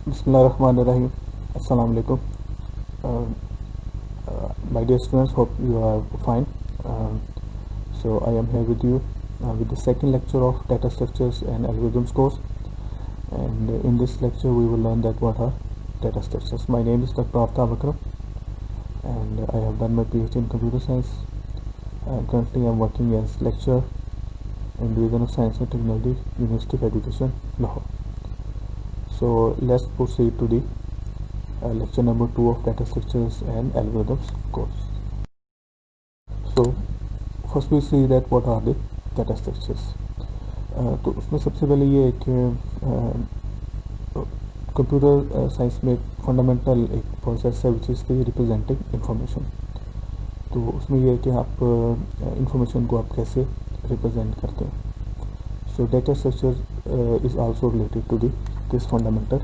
Bismillahirrahmanirrahim. Assalamu alaikum. My dear students, hope you are fine. So I am here with you with the second lecture of data structures and algorithms course. And in this lecture, we will learn that what are data structures. My name is Dr. Aftab Akram, and I have done my PhD in computer science. Currently, I am working as lecturer in Division of Science and Technology, University of Education, Lahore. So let's proceed to the lecture number 2 of data structures and algorithms course. So first we see that what are the data structures. तो उसमें सबसे पहले ये है कि computer science में fundamental एक process है which is the representing information. तो उसमें ये है कि आप इंफॉर्मेशन को आप कैसे रिप्रेजेंट करते हैं. So data structure is also related to this fundamental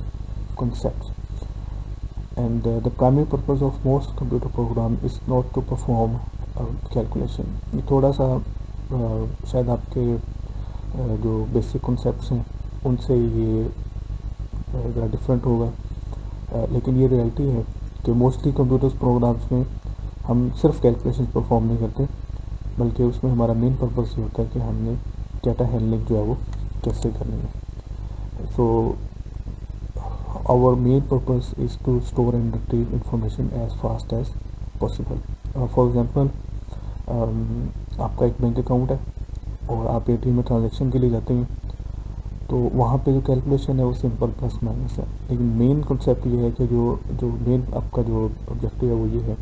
concepts. And the primary purpose of most computer program is not to perform calculation. ये थोड़ा सा शायद आपके जो बेसिक कॉन्सेप्ट्स हैं उनसे ये ज़रा डिफरेंट होगा, लेकिन ये रियलिटी है कि मोस्टली कंप्यूटर्स प्रोग्राम्स में हम सिर्फ कैलकुलेशन परफॉर्म नहीं करते, बल्कि उसमें हमारा मेन पर्पस ये होता है कि हमने डाटा हैंडलिंग जो है वो कैसे करनी है. सो our main purpose is to store and retrieve information as fast as possible. For example, आपका एक बैंक अकाउंट है और आप एटीएम में ट्रांजैक्शन के लिए जाते हैं, तो वहाँ पे जो कैलकुलेशन है वो सिंपल प्लस माइनस है. लेकिन मेन कॉन्सेप्ट ये है कि जो मेन आपका जो ऑब्जेक्टिव है वो ये है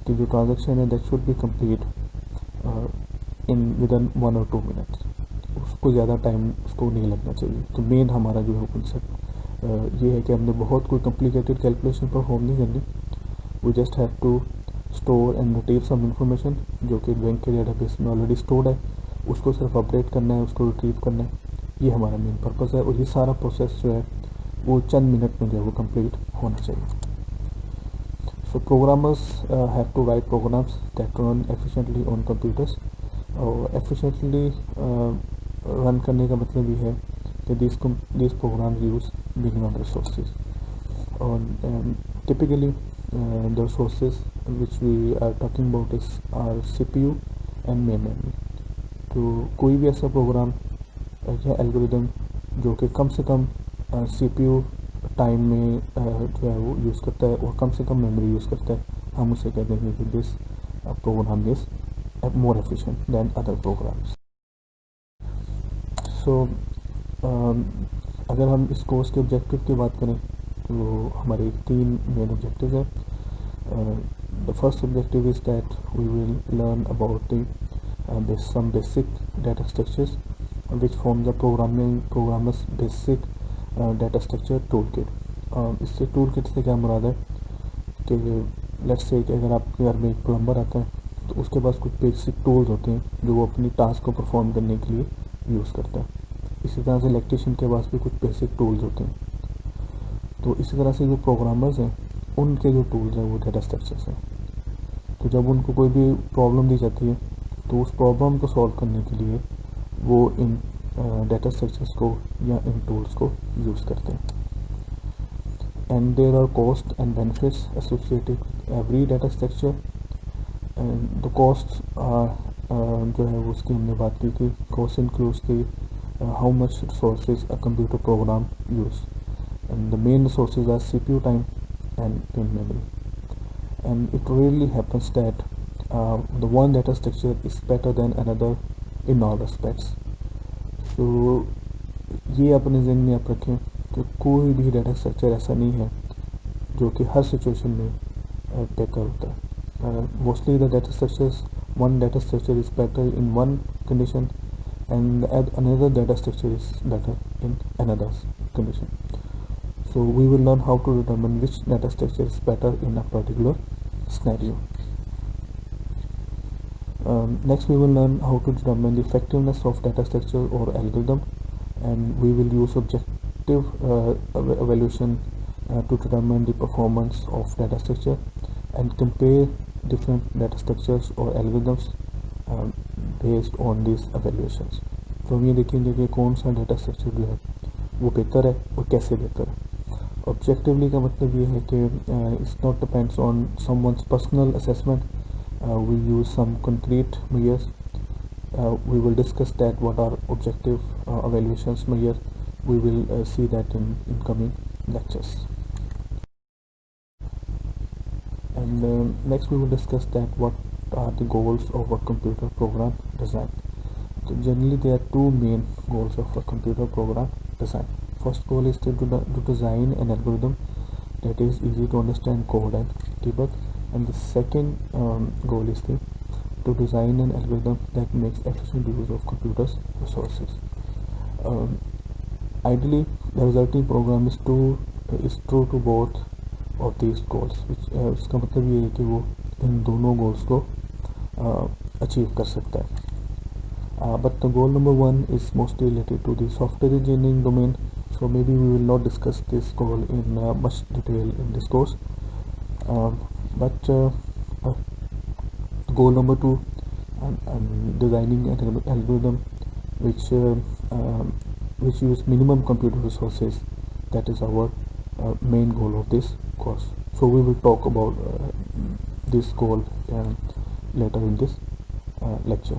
कि जो ट्रांजैक्शन है that should be complete in within 1 or 2 minutes. उसको ज़्यादा टाइम उसको नहीं लगना चाहिए. तो मेन हमारा जो है कॉन्सेप्ट ये है कि हमने बहुत कोई कॉम्प्लिकेटेड कैलकुलेशन परफॉर्म नहीं करनी. We just have to store and retrieve some information जो कि बैंक के डेटाबेस में ऑलरेडी स्टोर्ड है. उसको सिर्फ अपडेट करना है, उसको रिट्रीव करना है. ये हमारा मेन पर्पस है और ये सारा प्रोसेस जो है वो चंद मिनट में जो है वो कंप्लीट होना चाहिए. So programmers have to write programs that run efficiently on computers. और एफिशिएंटली रन करने का मतलब ये है कि these programs use minimum resources. Typically the resources which we are talking about are CPU and main memory. तो कोई भी ऐसा प्रोग्राम या एल्गोरिदम जो कि कम से कम CPU टाइम में जो है वो यूज़ करता है और कम से कम मेमोरी यूज़ करता है, हम उसे कह देंगे कि this program is more efficient than other programs. So अगर हम इस कोर्स के ऑब्जेक्टिव की बात करें तो हमारे 3 मेन ऑब्जेक्टिव हैं. The first objective is that we will learn about some basic data structures which form the programmer's basic data structure toolkit. इससे toolkit से क्या मुराद है कि लेट्स से कि अगर आपके घर में एक प्लम्बर आता है तो उसके पास कुछ बेसिक टूल्स होते हैं जो वो अपनी टास्क को परफॉर्म करने के लिए यूज़ करता है. इसी तरह से इलेक्ट्रिशियन के पास भी कुछ बेसिक टूल्स होते हैं. तो इसी तरह से जो प्रोग्रामर्स हैं उनके जो टूल्स हैं वो डेटा स्ट्रक्चर्स हैं. तो जब उनको कोई भी प्रॉब्लम दी जाती है तो उस प्रॉब्लम को सॉल्व करने के लिए वो इन डेटा स्ट्रक्चर्स को या इन टूल्स को यूज़ करते हैं. And there are cost and benefits associated every data structure. And the cost जो है वो उसकी हमने बात की थी. Cost includes the how much resources a computer program use, and the main resources are CPU time and main memory. And it really happens that the one data structure is better than another in all respects. So ये अपने ज़हन में आप रखें कि कोई भी data structure ऐसा नहीं है जो कि हर सिचुएशन में बेहतर होता है. Mostly the data structures one data structure is better in one condition and another data structure is better in another condition. So we will learn how to determine which data structure is better in a particular scenario. Next we will learn how to determine the effectiveness of data structure or algorithm, and we will use objective evaluation to determine the performance of data structure and compare different data structures or algorithms based on this evaluations. तो हम ये देखेंगे कि कौन सा data structure जो है वो बेहतर है और कैसे बेहतर है. ऑब्जेक्टिवली का मतलब ये है कि it's not depends on someone's personal assessment. We use some concrete measures. We will discuss that what are objective evaluations measure. We will see that in coming lectures. And next we will discuss that what are the goals of a computer program design. So generally there are two main goals of a computer program design. First goal is to design an algorithm that is easy to understand code and debug. And the second goal is to design an algorithm that makes efficient use of computers resources. Ideally, the resulting program is true to both of these goals. इसका मतलब ये है कि वो इन दोनों goals को achieve कर सकता है. But the goal number one is mostly related to the software engineering domain. So maybe we will not discuss this goal in much detail in this course. But goal number two, designing an algorithm which use minimum computer resources. That is our main goal of this course. So we will talk about this goal later in this lecture.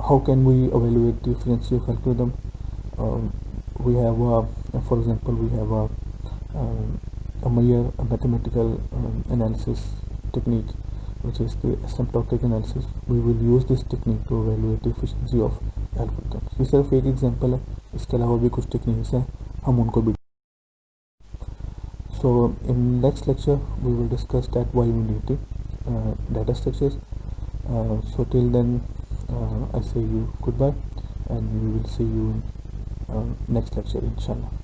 How can we evaluate the efficiency of algorithm? We have for example, we have a mathematical analysis technique, which is the asymptotic analysis. We will use this technique to evaluate the efficiency of algorithm. ये सिर्फ एक example है, इसके अलावा भी कुछ techniques हैं, हम उनको भी. So in next lecture we will discuss that why we need the data structures. So till then I say you goodbye, and we will see you in next lecture inshallah.